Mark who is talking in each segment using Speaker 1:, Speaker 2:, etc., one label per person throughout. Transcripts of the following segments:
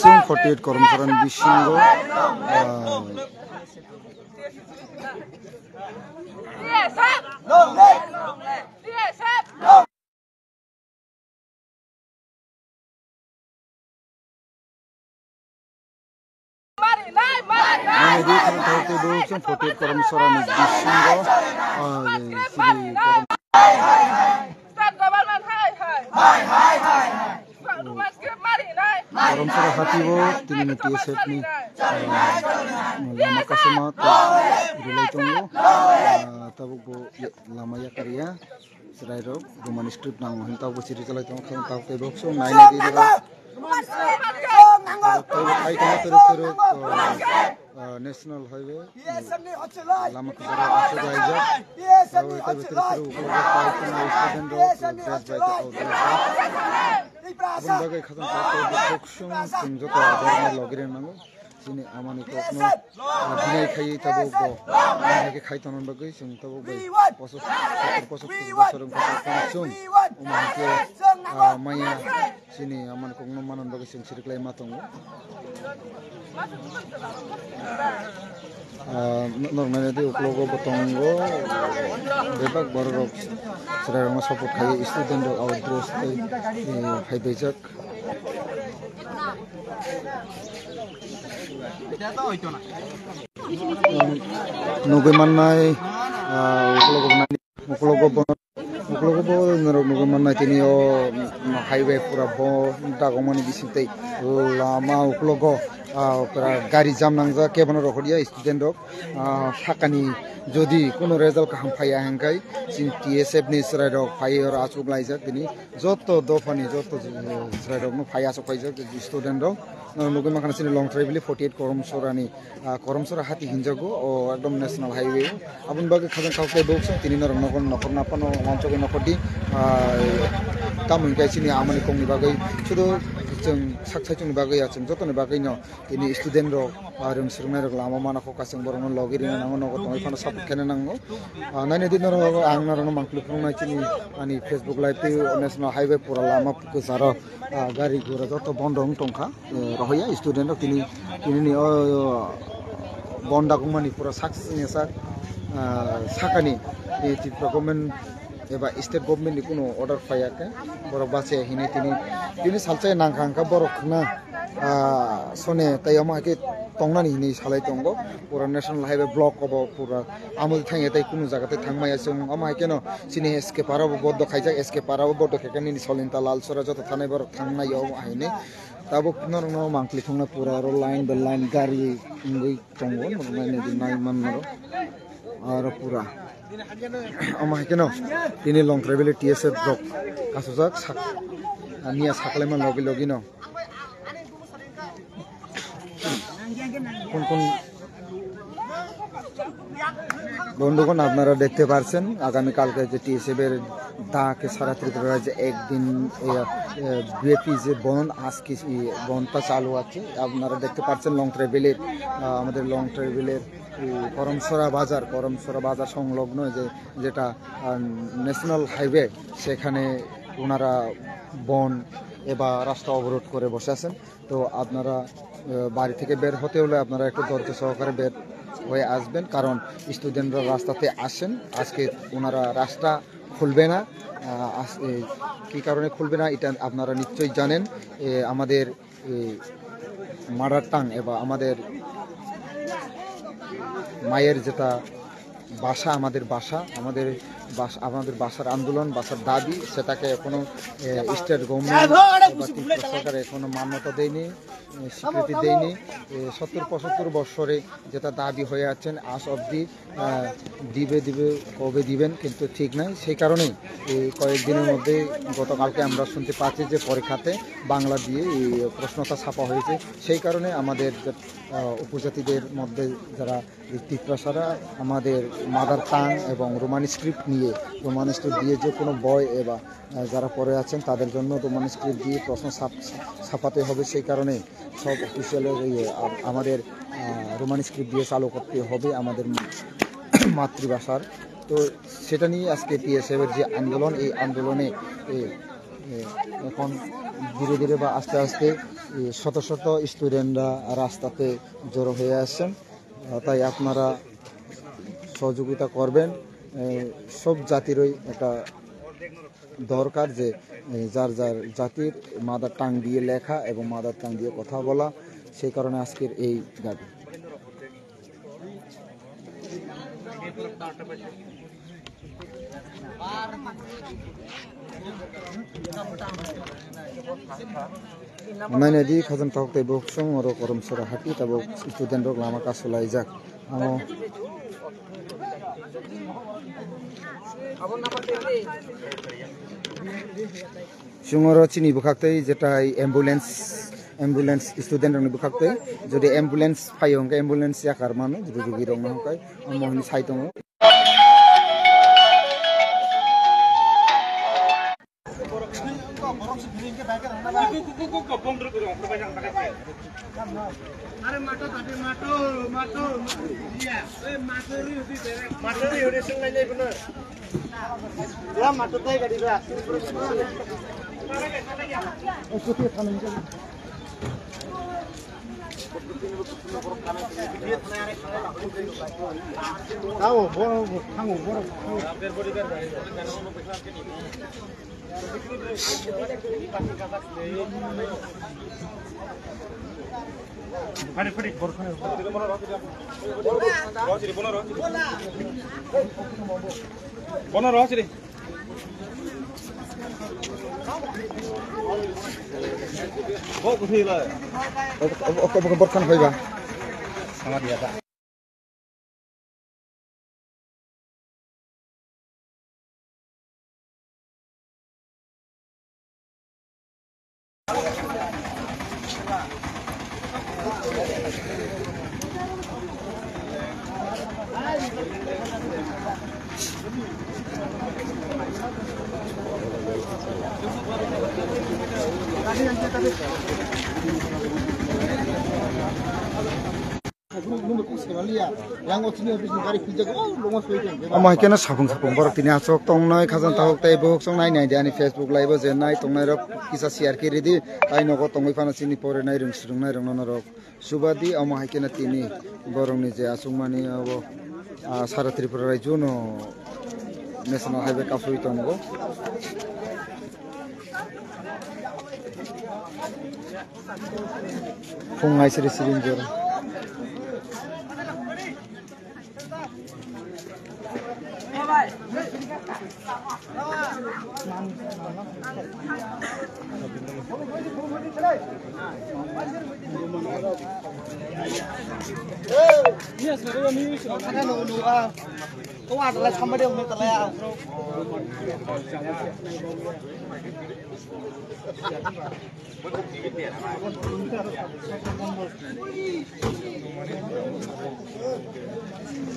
Speaker 1: Sung 48 Koromsaran Bishingo Sung 48 Koromsaran Bishingo Koromsara hatibo tini TSF ni lama kasama relay tongo tabu bo lama ya karya serai ro roman script nang hentau bo siri chalai tongo khang tau te box nai ni dira ai kana tero national highway lama kasara aso gaija tabu te betre tero ko pai kana student ro dress by the Bundaga khatan ta boxung tingjo to adar logire nango sini amani kokno dinai khai tabo bo nage khai tanon bagai sing tabo bo poso sorong sung umake maya sini amani kokno manan bagai sing siriklai matongo normally di uklogo botongo bebak borok serang support khai student do outdoors tai khai bejak nuge mannai uklogo mannai tini o highway pura bo dagomani bisitai lama uklogo gari jam nangja kebano rokhdia student rok thakani jodi kono result kaham phaya hangkai sin TSF ni srai rok phai or achuk laijak tini joto dofani joto srai rok no phaya achuk paijak student rok nugi makhana sin long travel 48 koromsora hati hinjago o ekdom national highway abun bage khajan khawkai box tini nor nokor napano manchoge nokodi tamun kai sini amani kongni bagai sudo जों साखसाइचुनि बागै आछन जतनि बागै न तिनि student रो आरों सुरनाय रो लामा माना खकासं बरनो लगिरि नांगो नगो तय फाना support केने नांगो नायने दिन रो आंना रो मांकलु फुंनाय चिनि आनि फेसबुक लाइभ पे नेशनल हाईवे पुरा लामा पुको सारो गारि गुरा जत बन्दं टंखा रहया स्टुडेन्ट रो तिनि बन्दा गुमानि पुरा साक्सिनि साकानि त्रिपुरा गभर्नमेन्ट एबा स्टेट गभर्नमेन्ट नि कुनो अर्डार फायाके बरक बासे हिने तिनि सालचाय नांखांखा बरकना सने तयमा के तंगनानि हिने सालाय तंगो पुरा नेशनल हाईवे ब्लक अब पुरा आमुल थांगे तै कुनो जागाते थांमाया जों अमा केनो सिने एसके पाराबो बद्द खाइजा एसके पाराबो बद्द खेकानि सलिनता लालसरा जत थानाय बर थांनाय आइने ताबो नरनो मांकलि थंना पुरा रो लाइन द लाइन गारि इंगै तंगो नरनाय दिन नाय मानरो आरो पुरा ama keno tini long travel TSF drop kasujak ania saklema logi no কোন বন্ধুগণ আপনারা দেখতে পারছেন আগামী কালকে যে TSF এর দাকে সারা ত্রিপুরা রাজ্যে একদিন বিএপি যে বন্ধ আজকে বন্ধটা চালু আছে আপনারা দেখতে পাচ্ছেন লং ট্রাভেলের আমাদের লং ট্রাভেলের করমসরা বাজার সংলগ্ন যেটা ন্যাশনাল হাইওয়ে সেখানে ওনারা বন এবা রাস্তা অবরোধ করে বসে আছেন তো আপনারা বাড়ি থেকে বের হতে হলে আপনারা একটু ধৈর্য সহকারে বের হয়ে আসবেন কারণ স্টুডেন্টরা রাস্তাতে আসেন আজকে ওনারা রাস্তা খুলবে না কি কারণে খুলবে না এটা আপনারা নিশ্চয়ই জানেন আমাদের মাদার টাং এবা আমাদের মায়ের যেটা ভাষা আমাদের ভাষার আন্দোলন ভাষার দাবি সেটাকে এখনো স্টেট গভর্নমেন্ট বা ত্রিপুরা সরকার এখনো মান্যতা দেয়নি স্বীকৃতি দেয়নি 70-75 বছরে যেটা দাবি হয়ে আছেন আজ অবধি দিবে কবে দিবেন কিন্তু ঠিক নাই সেই কারণেই এই কয়েকদিনের মধ্যে গতকালকে আমরা শুনতে পাচ্ছি যে পরীক্ষাতে বাংলা দিয়ে এই প্রশ্নটা ছাপা হয়েছে সেই কারণে আমাদের উপজাতিদের মধ্যে যারা ত্রিপুরাসারা আমাদের মাদার টাং এবং রোমান স্ক্রিপ্ট দিয়ে যে কোনো বয় এবা যারা পড়ে আছেন তাদের জন্য রোমান স্ক্রিপ্ট দিয়ে প্রশ্ন ছাপাতে হবে সেই কারণে সব অফিসিয়ালের আমাদের রোমান স্ক্রিপ্ট দিয়ে চালু করতে হবে আমাদের মাতৃভাষার তো সেটা নিয়ে আজকে TSF এর যে আন্দোলন এই আন্দোলনে এখন ধীরে ধীরে বা আস্তে আস্তে শত শত স্টুডেন্টরা রাস্তাতে জড়ো হয়ে আসছেন। তাই আপনারা সহযোগিতা করবেন। সব জাতিরই একটা দরকার যে যার যার জাতির মাদার টাং দিয়ে লেখা এবং মাদার টাং দিয়ে কথা বলা। সেই কারণে আজকের এই দাবি। Mana di khazan tawak tay bok song oro korom sora hati tabo student rok lama kasulai jak amo sungoro chini bukhaktai jetai ambulance student rok ni bukhaktai jodi ambulance phayong ka ambulance yakar manu jodi rugi rok ma kai amo ni saitongo
Speaker 2: अरे माटो ताटे माटो iya eh mato ri udah sungai nih bener ya mato tay gadi ba tahu boro kamu boro Pari borkhane bono rochiri bo kuthi la
Speaker 1: borkhane hoiba
Speaker 2: sama dia ta
Speaker 1: Amai kena sapung borok tini asok tongnai khazan tahok tai bok song nai nai ani Facebook live je nai tongnai rok kisa share kiri di tai nogo tongoi phana chini pore nai rung nai rok subadi amai kena tini borong ni je asung mani abo sara Tripura rajyo no national highway kasui tongo fungai siri jor
Speaker 2: Yes, saya ni ada nu kau ada lah sama dia ni terlalu.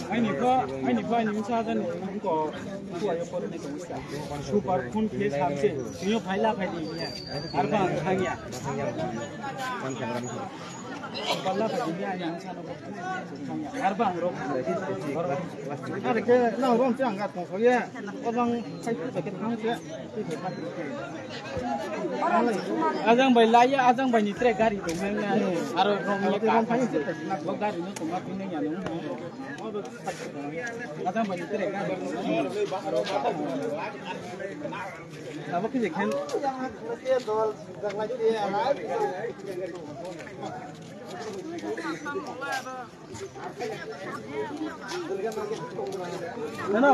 Speaker 2: Ini sahaja ni ko kuaya pun ni super pun place hamse ini phaila phali ni arba thangya balla phali ni yang sana thangya arba ro are ke na rom chang ga ko ye obang sai ku ke thang che ajang bai laya ajang bai ni tre gari to men aro rom ye ka phai che lo gari no to ma pin ya no ajang bai ni tre gari अब कि देखें ना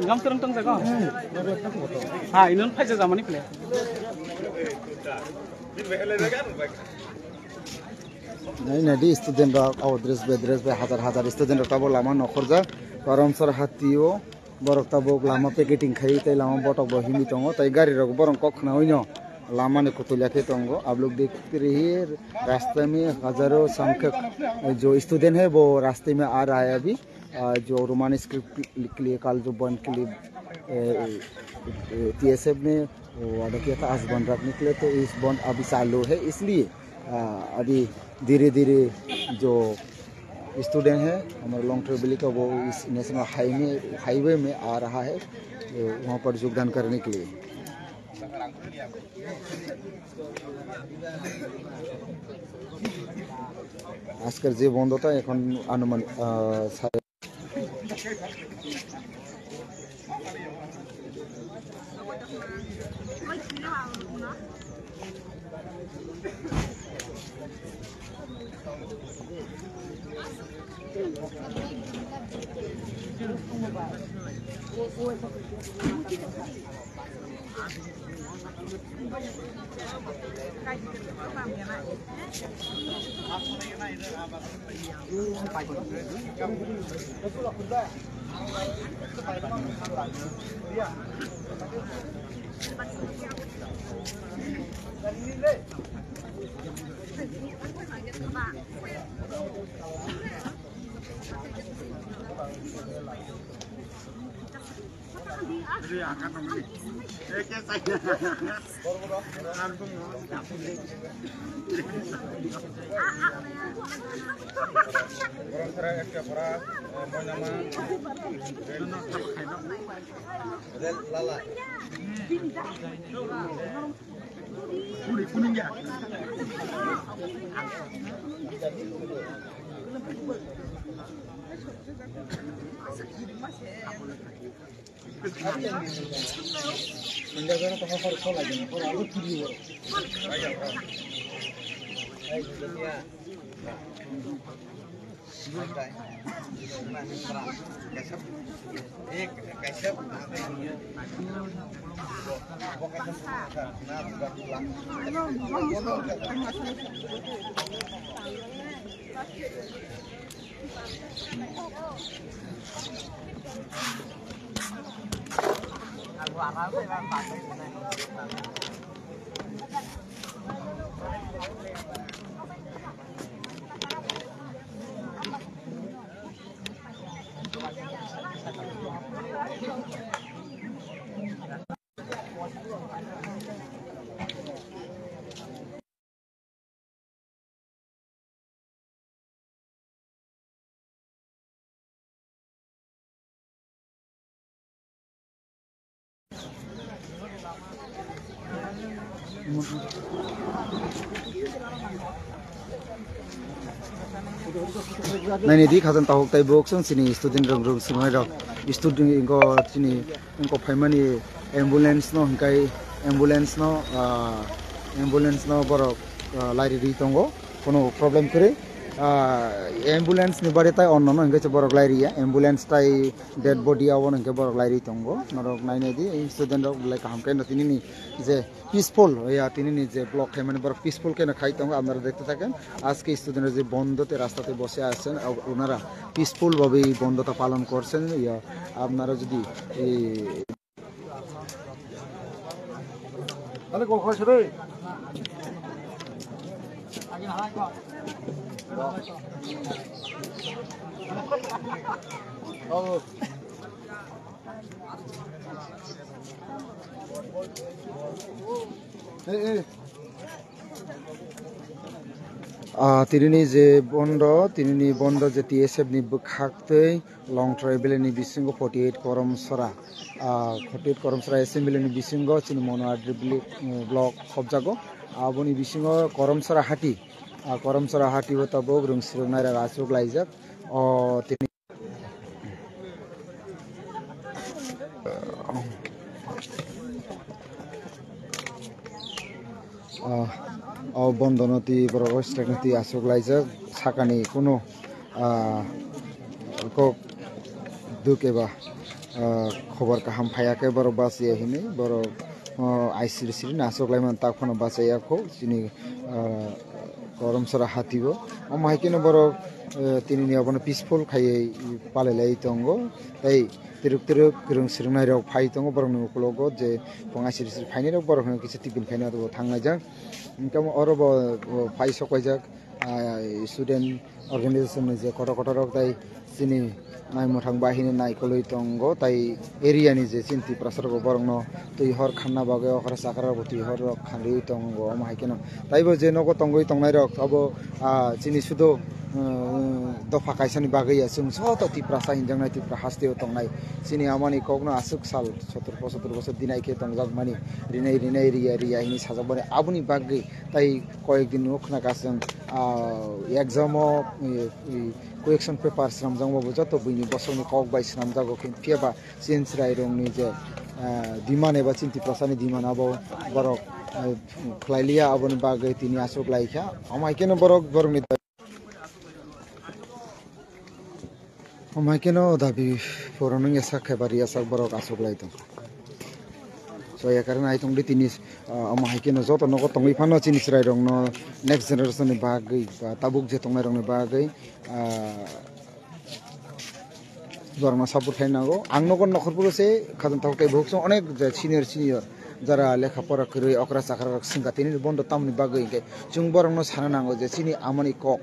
Speaker 2: इंगम तरंग तंग जगह हाँ इन्हों Faez Zamani play
Speaker 1: नहीं नहीं स्टूडेंट आउ ड्रेस बे हजार स्टूडेंट तब लामा नखरजा करम sir हाथियो borok tabok lama packeting khai tai lama botok bo himi tongo tai gari rok borong kokna hoino lama ne kutulia ke tongo आप लोग देख रहे हैं रास्ते में हजारों संख्यक जो स्टूडेंट है वो रास्ते में आ रहा है अभी जो रोमानी स्क्रिप्ट के लिए कल जो बंद के लिए TSF ने वादा किया था आज बंद रखने के लिए तो इस बंद अभी चालू है इसलिए अभी धीरे धीरे जो स्टूडेंट है हमारे लॉन्ग ट्रेवलिंग का वो इस नेशनल हाईवे में आ रहा है वहाँ पर योगदान करने के लिए আজকের যে বন্ধটা এখন আনুমানিক Nani di khazan tahok tai bok song sini student rong singai rok student ingo sini ingo phaimani ambulance no borok lairi ri tongo kono problem kore ambulance ni bare tai onno no inge borok lairi ya ambulance tai dead body awon inge borok lairi tongo norok naine di student rok like hamkai no tinini je peaceful ya tinini je block phaimani borok peaceful ke na khai tongo আপনারা দেখতে থাকেন আজকে স্টুডেন্টরা যে বন্ধতে রাস্তাতে বসে আছেন ওনারা পিসফুল ভাবে এই বন্ধটা পালন করছেন আপনারা যদি আরে কল খাইছ রে আগে হাই কর ও তিনিনি যে বন্ধ যে টিএসএফ নি বখাক্তৈ লং ট্রাইবেল ni bisingo 48 করমসরা এসএমবি ni bisingo চিনি মনোআদ্রি ব্লক খবজাগো আবনি bisingo করমসরা হাটি বতাবো রংসিরং নাইরা রাসুক লাইজাক তিনি বন্ধনতি বড় স্ট্রাকনতি আসুক লাইজাক সাকানি কোনো দুকেবা খবর কাহাম ফায়াকে বড় বাসিয়া হিনে বড় আইসিরিসিরি নাসুক লাইমান তাকফানো বাসাইয়াখো চিনি করমসরা হাতিব মাইকেনো বড় তিনি নিয়াবনো পিসফুল খাইয়ে পালেলাই তঙ্গ তাই তিরুক রং সিরংনাই রক ফাই তঙ্গ বরং নকলগো যে পঙাসিরিসিরি ফাইনাই রক বরং কিছু টিফিন খাইনা তো থাংনাইজাক ইনকাম অরব ফাই সকাইজাক স্টুডেন্ট অর্গানাইজেশন যে কত রক তাই চিনি নাইমথাং বাহিনী নাইকলই তঙ্গ তাই এরিয়ানি যে চিন্তি প্রসারগো বরং তুই হর খান্না বাগে হর সাকার তুই হর খান্দি তঙ্গ মাইকেন তাইবো যে নগো তঙ্গই তংনাই রক তব চিনি শুধু dopha kaisani bagui chung soto tipra sa hinjangnai tipra hasteo tongnai sini amani kokno asuk sal 17 bosor dinai ke tongjak mani rinai ria ini sajak bani abuni bagui tai koyek din ukhna kasang exam o question paper sramjang bo joto buini bosoni kok bai sramjago kin piaba change rai rong ni je diman eba chinti prasani diman abo borok khlailia aboni bagui tini asuk laikha amai keno borok borok ni amai keno dabi foronung esak khebari esak borok asuk lai tong so ya karena aitung di tinis amai keno joto nogo tongui phano chinis rai rong no next generation ni bagui ba tabuk je tongnai rong ni bagui dorma support khainago ang nogon nokhorpuro se khadon thoktai bhokso onek senior jara lekha pora khirui okra chakra singka tini bondo tamni bagui ke chung borong no sana nango je chini amani kok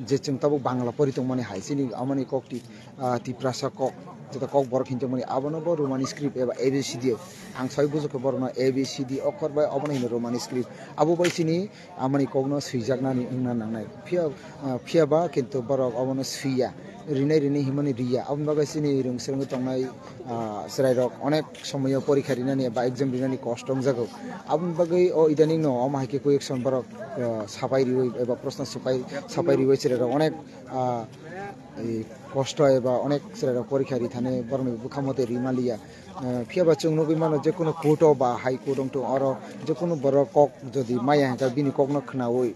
Speaker 1: je chung tabu bangla poritong mani hai chini amani kok ti prasa kok যেটা cock বড় কিন্তু মানে আবনো বড় রোমানি script এবা ABC দিয়ে আং ছয় বুঝকে বড় না এবিসি অক্ষর বাই অবনো হিনো রোমানি স্ক্রিপ্ট আবু বাইসিনি আমানি কগনো সুইজাকনানি ইংনা নাংনাই ফিয়াবা কিন্তু বড় অবনো সুইয়া রিনাই হিমানি রিয়া আবন বাগাইসিনি রং সেরং তংনাই সেরাইরক অনেক সময় পরীক্ষা রিনানি বা এক্সাম রিনানি কষ্ট জাগো আবন বাগাই ও ইদানিং ন আমাহাইকে কোয়েকশন বড় সাপাই রিওই এবা প্রশ্ন সাপাই রিওই সেরা অনেক কষ্ট এবা অনেক সেরা পরীক্ষা রিথানে বরং বুখামতে রিমালিয়া ফিয়াবা চুং নবি মানো যে কোনো কোর্ট বা হাই কোর্ট তো আর যে কোনো বড় কক যদি মায়া হাঙ্কা বিনি কক ন খনাওই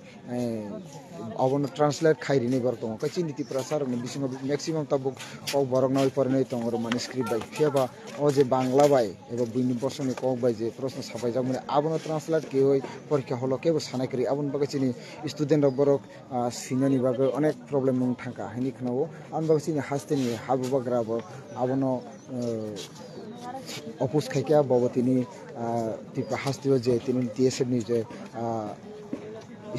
Speaker 1: অবন ট্রান্সলেট খাইরিনি বার দङ কাইচিন নীতি প্রসার বিসিম ম্যাক্সিমাম তাবুক কক বরং নই পরনে দङ র মানে স্ক্রিপ্ট বাই ফিয়াবা ও যে বাংলা বাই এবা বিনি বসনে কক বাই যে প্রশ্ন সাপাই যাম মানে আবন ট্রান্সলেট কে হই পরীক্ষা হলো কেব সানাইকরি আবন বাগাচিনি স্টুডেন্ট বরক সিনানি বাগে অনেক প্রবলেম নং থাকা হানি খনাও আন বাগাচিনি হাসতেনি হাবু বাগ্রাবো আবন অপুস খাইকা ববতিনি টিপা হাসতিও যে তিনি টিএসএফ নি যে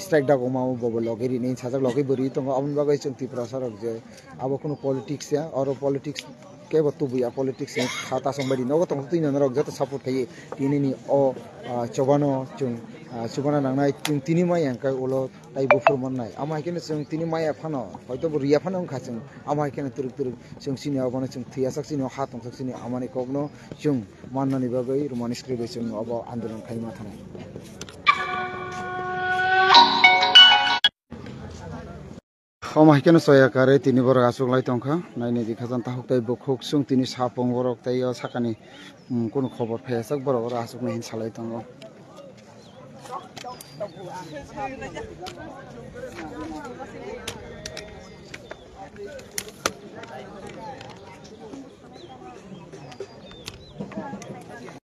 Speaker 1: স্ট্রাইক ডাক মাও বব লগেরি নেই সাজাক লগেই বরি তো আমন বাগাই চং ত্রিপুরা সরক যে আবো কোনো পলিটিক্স या और पॉलिटिक्स के बतु बुया पॉलिटिक्स खाता संबडी नगो तंग तुइ नरक जत सपोर्ट खाइ तिनिनि ओ चबानो चुं सुबाना नांनाय चुं तिनि माय अंका उलो ताइ बुफुर मननाय आमाय केन चुं तिनि माय फानो हयतो रिया फानो खा चुं आमाय केन तुरुक चुं सिनि अबनो चुं थिया सक्सिनि हा तंग सक्सिनि आमानि कगनो चुं माननानि बागै रोमानि स्क्रिप्ट चुं अब आन्दोलन खाइमा थानाय Hamahikan soya kare tini borok asuk lai tongkha naini dikhajan tahuk tai bukhuk sung tini sapong borok tai sakani kono khobor phaisak borok asuk nahin salai tongo